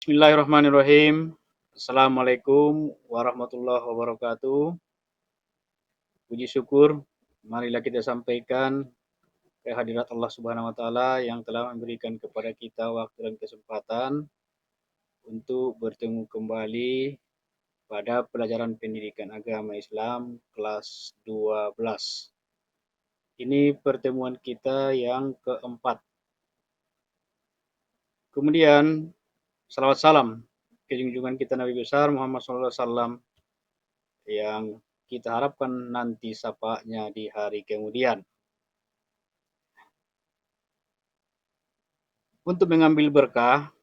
Bismillahirrahmanirrahim. Assalamualaikum warahmatullahi wabarakatuh. Puji syukur, marilah kita sampaikan kehadirat Allah Subhanahu wa taala yang telah memberikan kepada kita waktu dan kesempatan untuk bertemu kembali pada pelajaran pendidikan agama Islam kelas 12. Ini pertemuan kita yang keempat. Kemudian salawat salam ke junjungan kita Nabi besar Muhammad SAW yang kita harapkan nanti syafaatnya di hari kemudian. Untuk mengambil berkah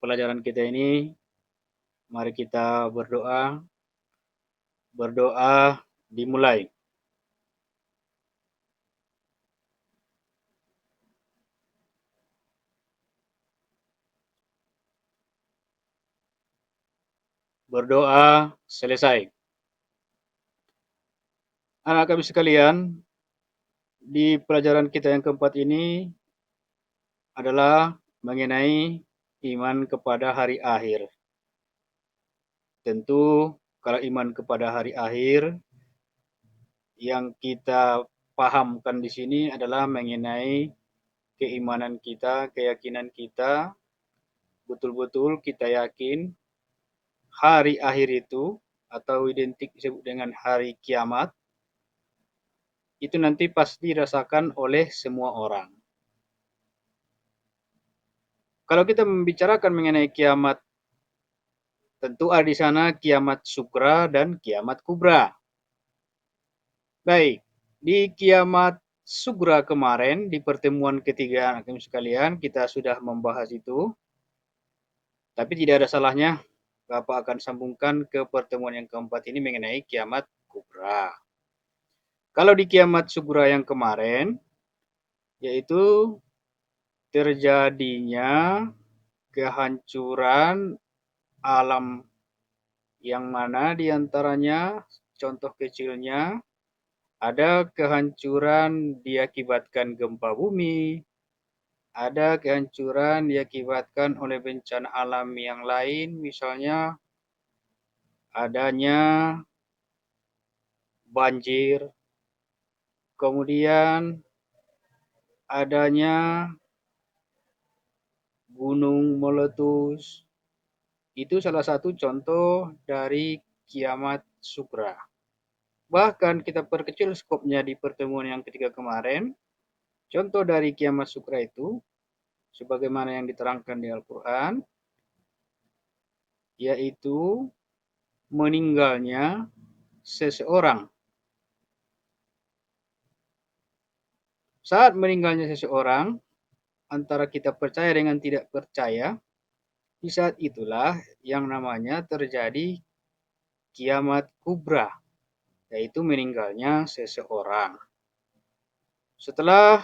pelajaran kita ini, mari kita berdoa. Berdoa dimulai. Berdoa selesai. Anak kami sekalian, di pelajaran kita yang keempat ini adalah mengenai iman kepada hari akhir. Tentu kalau iman kepada hari akhir yang kita pahamkan di sini adalah mengenai keimanan kita, keyakinan kita, betul-betul kita yakin hari akhir itu atau identik disebut dengan hari kiamat itu nanti pasti dirasakan oleh semua orang. Kalau kita membicarakan mengenai kiamat, tentu ada di sana kiamat sukra dan kiamat kubra. Baik, di kiamat sukra kemarin di pertemuan ketiga anak kami sekalian kita sudah membahas itu. Tapi tidak ada salahnya Bapak akan sambungkan ke pertemuan yang keempat ini mengenai kiamat kubra. Kalau di kiamat sugra yang kemarin, yaitu terjadinya kehancuran alam yang mana diantaranya contoh kecilnya ada kehancuran diakibatkan gempa bumi, ada kehancuran diakibatkan oleh bencana alam yang lain, misalnya adanya banjir, kemudian adanya gunung meletus. Itu salah satu contoh dari kiamat sukra. Bahkan kita perkecil skopnya di pertemuan yang ketiga kemarin. Contoh dari kiamat sukra itu, sebagaimana yang diterangkan di Al-Quran, yaitu meninggalnya seseorang. Saat meninggalnya seseorang, antara kita percaya dengan tidak percaya, di saat itulah yang namanya terjadi kiamat kubra, yaitu meninggalnya seseorang. Setelah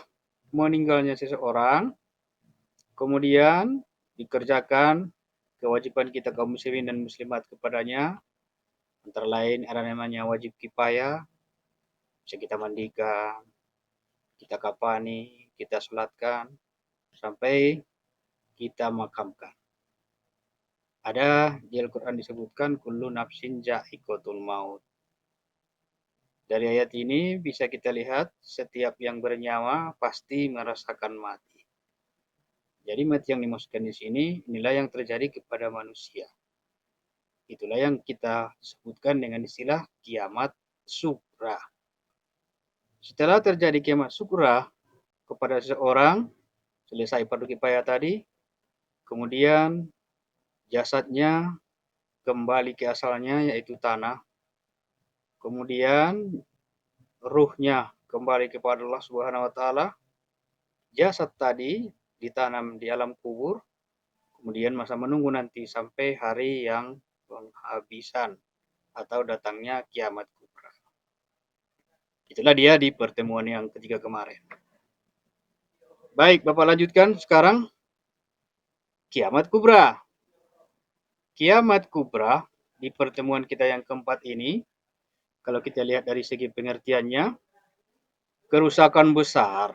meninggalnya seseorang, kemudian dikerjakan kewajiban kita kaum muslimin dan muslimat kepadanya, antara lain ada namanya wajib kifayah, bisa kita mandikan, kita kafani, kita sholatkan, sampai kita makamkan. Ada di Al-Quran disebutkan kullu nafsin ja'iqatul maut. Dari ayat ini bisa kita lihat setiap yang bernyawa pasti merasakan mati. Jadi mati yang dimaksudkan di sini inilah yang terjadi kepada manusia. Itulah yang kita sebutkan dengan istilah kiamat sukra. Setelah terjadi kiamat sukra kepada seseorang, selesai fardu kifayah tadi, kemudian jasadnya kembali ke asalnya yaitu tanah. Kemudian ruhnya kembali kepada Allah Subhanahu wa taala. Jasad tadi ditanam di alam kubur, kemudian masa menunggu nanti sampai hari yang penghabisan atau datangnya kiamat kubra. Itulah dia di pertemuan yang ketiga kemarin. Baik, Bapak lanjutkan sekarang kiamat kubra. Kiamat kubra di pertemuan kita yang keempat ini, kalau kita lihat dari segi pengertiannya, kerusakan besar.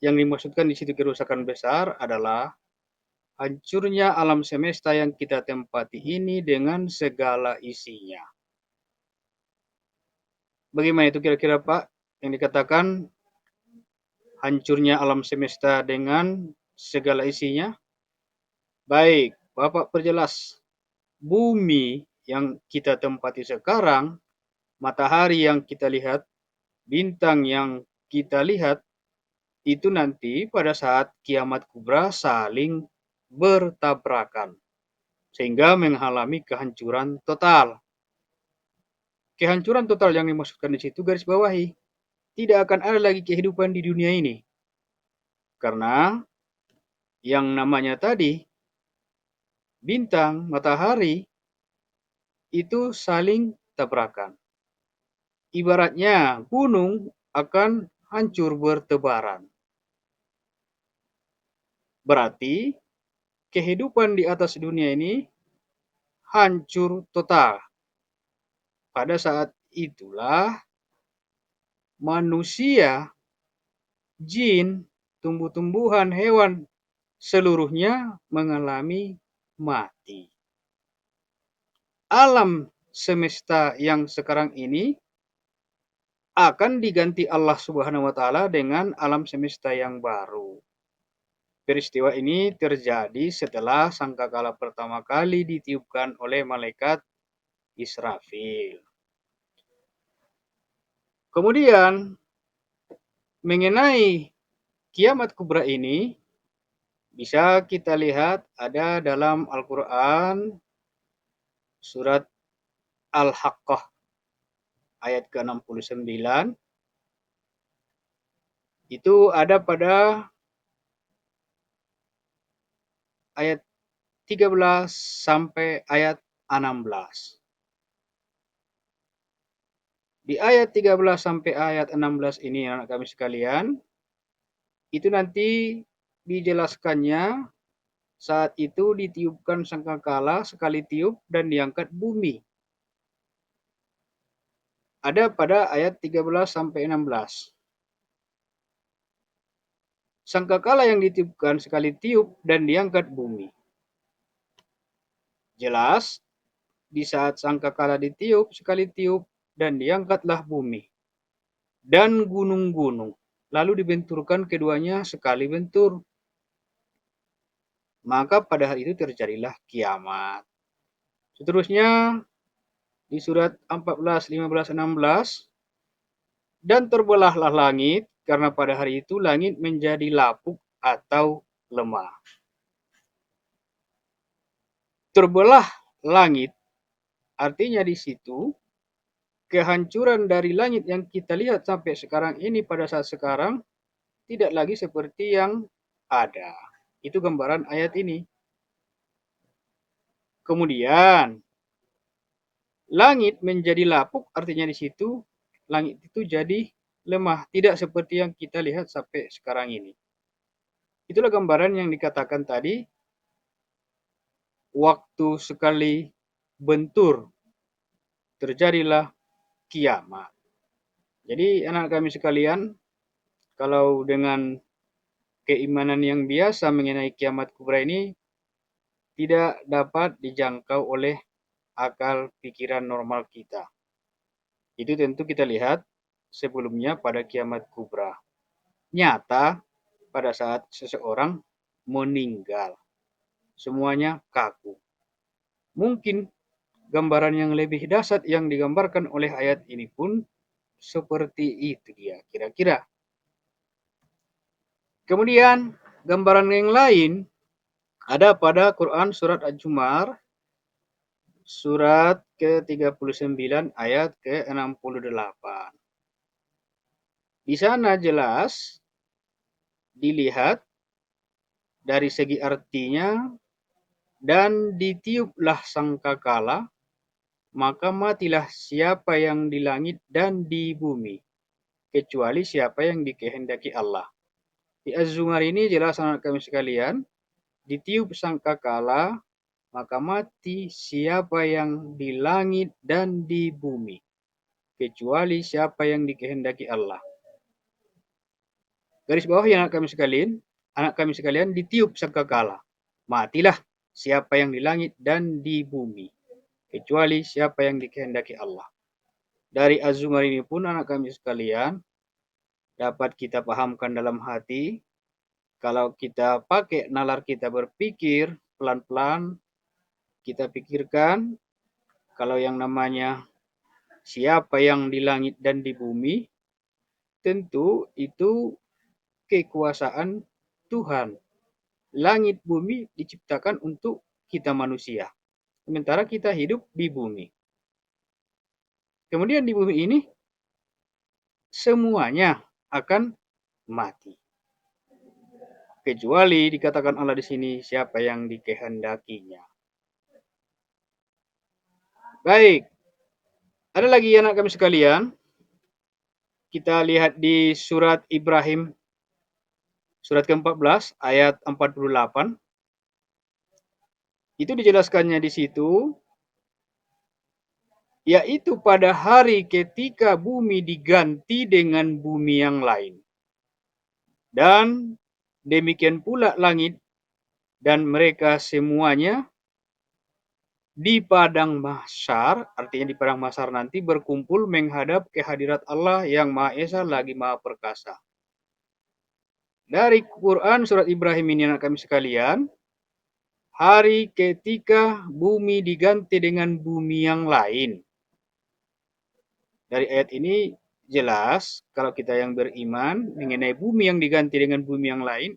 Yang dimaksudkan di situ kerusakan besar adalah hancurnya alam semesta yang kita tempati ini dengan segala isinya. Bagaimana itu kira-kira Pak yang dikatakan hancurnya alam semesta dengan segala isinya? Baik, Bapak perjelas. Bumi yang kita tempati sekarang, matahari yang kita lihat, bintang yang kita lihat, itu nanti pada saat kiamat kubra saling bertabrakan. Sehingga mengalami kehancuran total. Kehancuran total yang dimaksudkan di situ garis bawahi. Tidak akan ada lagi kehidupan di dunia ini. Karena yang namanya tadi, bintang, matahari, itu saling tabrakan. Ibaratnya gunung akan hancur bertebaran. Berarti kehidupan di atas dunia ini hancur total. Pada saat itulah manusia, jin, tumbuh-tumbuhan, hewan, seluruhnya mengalami mati. Alam semesta yang sekarang ini akan diganti Allah Subhanahu wa taala dengan alam semesta yang baru. Peristiwa ini terjadi setelah sangkakala pertama kali ditiupkan oleh malaikat Israfil. Kemudian mengenai kiamat kubra ini bisa kita lihat ada dalam Al-Quran surat Al-Haqqah ayat ke-69. Itu ada pada ayat 13 sampai ayat 16. Di ayat 13 sampai ayat 16 ini anak kami sekalian, itu nanti dijelaskannya saat itu ditiupkan sangkakala sekali tiup dan diangkat bumi. Ada pada ayat 13 sampai 16. Sangkakala yang ditiupkan sekali tiup dan diangkat bumi. Jelas, di saat sangkakala ditiup sekali tiup dan diangkatlah bumi dan gunung-gunung. Lalu dibenturkan keduanya sekali bentur. Maka pada hari itu terjadilah kiamat. Seterusnya di surat 14, 15, 16. Dan terbelahlah langit, karena pada hari itu langit menjadi lapuk atau lemah. Terbelah langit, artinya di situ kehancuran dari langit yang kita lihat sampai sekarang ini pada saat sekarang tidak lagi seperti yang ada. Itu gambaran ayat ini. Kemudian langit menjadi lapuk, artinya di situ langit itu jadi lemah, tidak seperti yang kita lihat sampai sekarang ini. Itulah gambaran yang dikatakan tadi, waktu sekali bentur terjadilah kiamat. Jadi anak kami sekalian, kalau dengan keimanan yang biasa mengenai kiamat kubra ini tidak dapat dijangkau oleh akal pikiran normal kita. Itu tentu kita lihat sebelumnya pada kiamat kubra. Nyata pada saat seseorang meninggal. Semuanya kaku. Mungkin gambaran yang lebih dahsyat yang digambarkan oleh ayat ini pun seperti itu dia kira-kira. Kemudian gambaran yang lain ada pada Quran surat Al-Jum'ah surat ke-39 ayat ke-68. Di sana jelas dilihat dari segi artinya, dan ditiuplah sangkakala, maka matilah siapa yang di langit dan di bumi, kecuali siapa yang dikehendaki Allah. Di Az-Zumar ini jelas anak kami sekalian, ditiup sangkakala, maka mati siapa yang di langit dan di bumi, kecuali siapa yang dikehendaki Allah. Garis bawah yang anak kami sekalian ditiup sangkakala. Matilah siapa yang di langit dan di bumi, kecuali siapa yang dikehendaki Allah. Dari Az-Zumar ini pun anak kami sekalian, dapat kita pahamkan dalam hati, kalau kita pakai nalar kita berpikir pelan-pelan, kita pikirkan kalau yang namanya siapa yang di langit dan di bumi, tentu itu kekuasaan Tuhan. Langit bumi diciptakan untuk kita manusia, sementara kita hidup di bumi. Kemudian di bumi ini semuanya akan mati. Kecuali dikatakan Allah di sini siapa yang dikehendakinya. Baik, ada lagi anak kami sekalian. Kita lihat di surat Ibrahim, surat ke-14 ayat 48. Itu dijelaskannya di situ, yaitu pada hari ketika bumi diganti dengan bumi yang lain. Dan demikian pula langit dan mereka semuanya di padang mahsyar, artinya di padang mahsyar nanti berkumpul menghadap kehadirat Allah yang Maha Esa lagi Maha Perkasa. Dari Quran surat Ibrahim ini anak kami sekalian, hari ketika bumi diganti dengan bumi yang lain. Dari ayat ini jelas kalau kita yang beriman mengenai bumi yang diganti dengan bumi yang lain,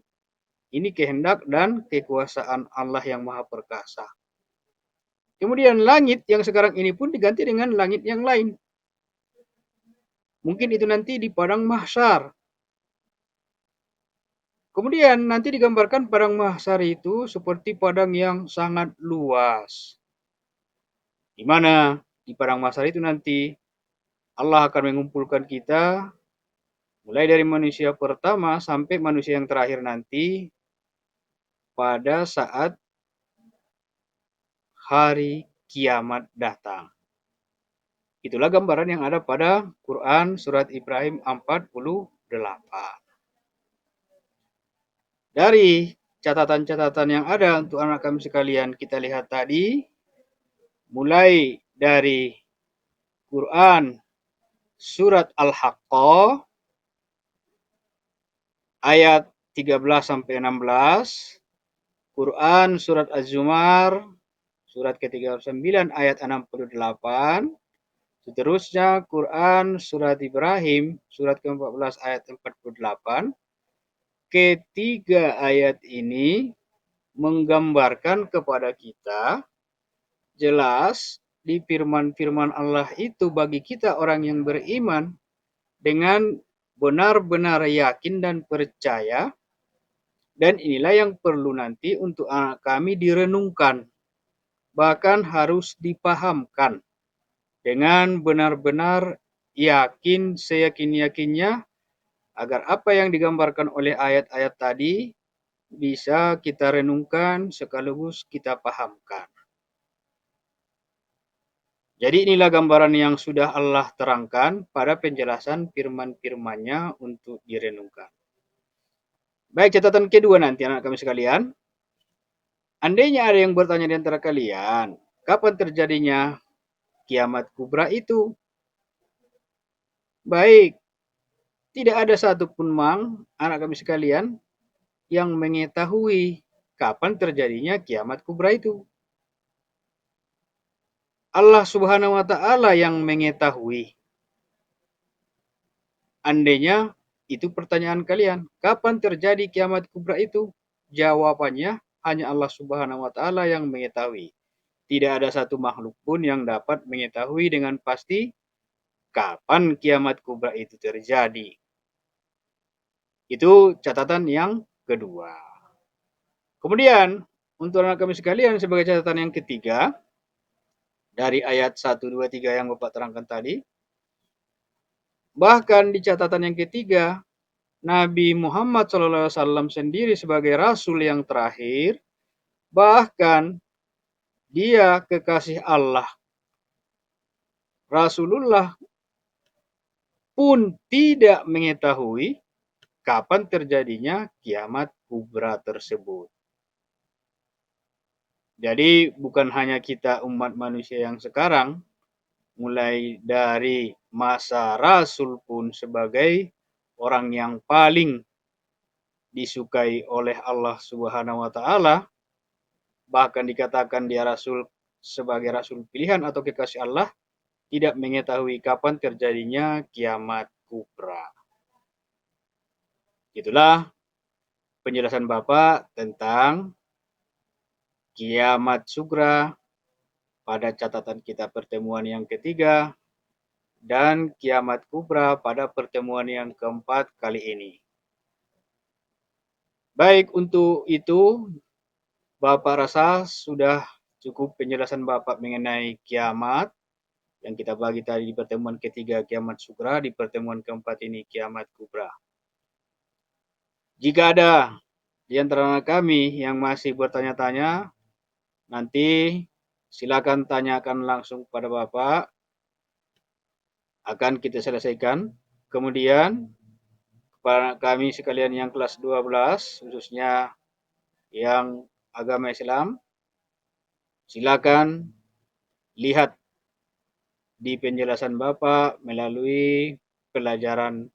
ini kehendak dan kekuasaan Allah yang Maha Perkasa. Kemudian langit yang sekarang ini pun diganti dengan langit yang lain. Mungkin itu nanti di padang mahsyar. Kemudian nanti digambarkan padang mahsyar itu seperti padang yang sangat luas. Di mana di padang mahsyar itu nanti Allah akan mengumpulkan kita mulai dari manusia pertama sampai manusia yang terakhir nanti pada saat hari kiamat datang. Itulah gambaran yang ada pada Quran surat Ibrahim 48. Dari catatan-catatan yang ada untuk anak kami sekalian, kita lihat tadi, mulai dari Quran surat Al-Haqqah ayat 13 sampai 16, Quran surat Az-Zumar surat ke-39 ayat 68, seterusnya Quran surat Ibrahim surat ke-14 ayat 48. Ketiga ayat ini menggambarkan kepada kita jelas di firman-firman Allah itu bagi kita orang yang beriman dengan benar-benar yakin dan percaya, dan inilah yang perlu nanti untuk anak kami direnungkan, bahkan harus dipahamkan dengan benar-benar yakin, seyakin-yakinnya, agar apa yang digambarkan oleh ayat-ayat tadi bisa kita renungkan sekaligus kita pahamkan. Jadi inilah gambaran yang sudah Allah terangkan pada penjelasan firman-firman-Nya untuk direnungkan. Baik, catatan kedua nanti anak kami sekalian. Andainya ada yang bertanya di antara kalian, kapan terjadinya kiamat kubra itu? Baik, tidak ada satupun anak kami sekalian yang mengetahui kapan terjadinya kiamat kubra itu. Allah Subhanahu wa taala yang mengetahui. Andainya itu pertanyaan kalian, kapan terjadi kiamat kubra itu? Jawabannya hanya Allah Subhanahu wa taala yang mengetahui. Tidak ada satu makhluk pun yang dapat mengetahui dengan pasti kapan kiamat kubra itu terjadi. Itu catatan yang kedua. Kemudian, untuk anak kami sekalian sebagai catatan yang ketiga, dari ayat 1, 2, 3 yang Bapak terangkan tadi, bahkan di catatan yang ketiga, Nabi Muhammad SAW sendiri sebagai Rasul yang terakhir, bahkan dia kekasih Allah. Rasulullah pun tidak mengetahui kapan terjadinya kiamat kubra tersebut. Jadi bukan hanya kita umat manusia yang sekarang, mulai dari masa Rasul pun sebagai orang yang paling disukai oleh Allah Subhanahu wa taala, bahkan dikatakan dia rasul sebagai rasul pilihan atau kekasih Allah, tidak mengetahui kapan terjadinya kiamat kubra. Itulah penjelasan Bapak tentang kiamat sugra pada catatan kita pertemuan yang ketiga dan kiamat kubra pada pertemuan yang keempat kali ini. Baik, untuk itu Bapak rasa sudah cukup penjelasan Bapak mengenai kiamat yang kita bagi tadi di pertemuan ketiga kiamat sugra, di pertemuan keempat ini kiamat kubra. Jika ada di antara kami yang masih bertanya-tanya, nanti silakan tanyakan langsung pada Bapak, akan kita selesaikan. Kemudian kepada kami sekalian yang kelas 12, khususnya yang agama Islam, silakan lihat di penjelasan Bapak melalui pelajaran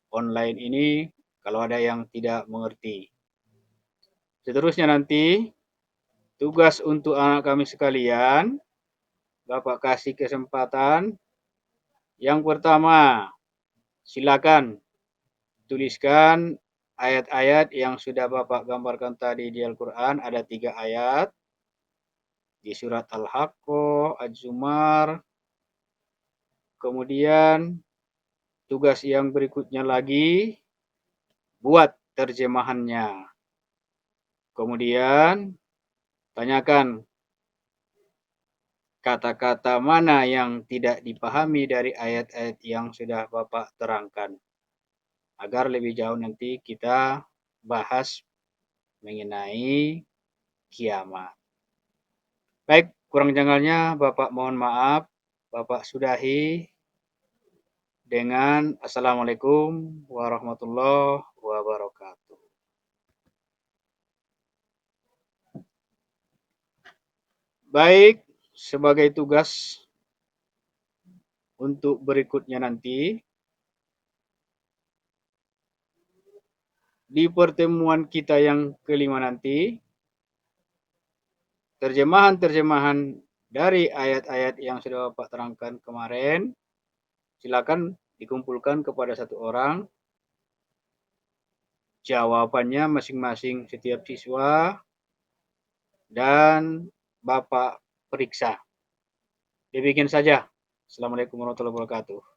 online ini kalau ada yang tidak mengerti. Seterusnya nanti tugas untuk anak kami sekalian, Bapak kasih kesempatan. Yang pertama, silakan tuliskan ayat-ayat yang sudah Bapak gambarkan tadi di Al-Quran. Ada 3 ayat di surat Al-Haqqah, Az-Zumar. Kemudian tugas yang berikutnya lagi, buat terjemahannya. Kemudian tanyakan kata-kata mana yang tidak dipahami dari ayat-ayat yang sudah Bapak terangkan. Agar lebih jauh nanti kita bahas mengenai kiamat. Baik, kurang janggalnya Bapak mohon maaf. Bapak sudahi dengan Assalamualaikum warahmatullahi wabarakatuh. Baik, sebagai tugas untuk berikutnya nanti, di pertemuan kita yang kelima nanti, terjemahan-terjemahan dari ayat-ayat yang sudah Bapak terangkan kemarin, silakan dikumpulkan kepada satu orang. Jawabannya masing-masing setiap siswa dan Bapak periksa. Demikian saja. Assalamualaikum warahmatullahi wabarakatuh.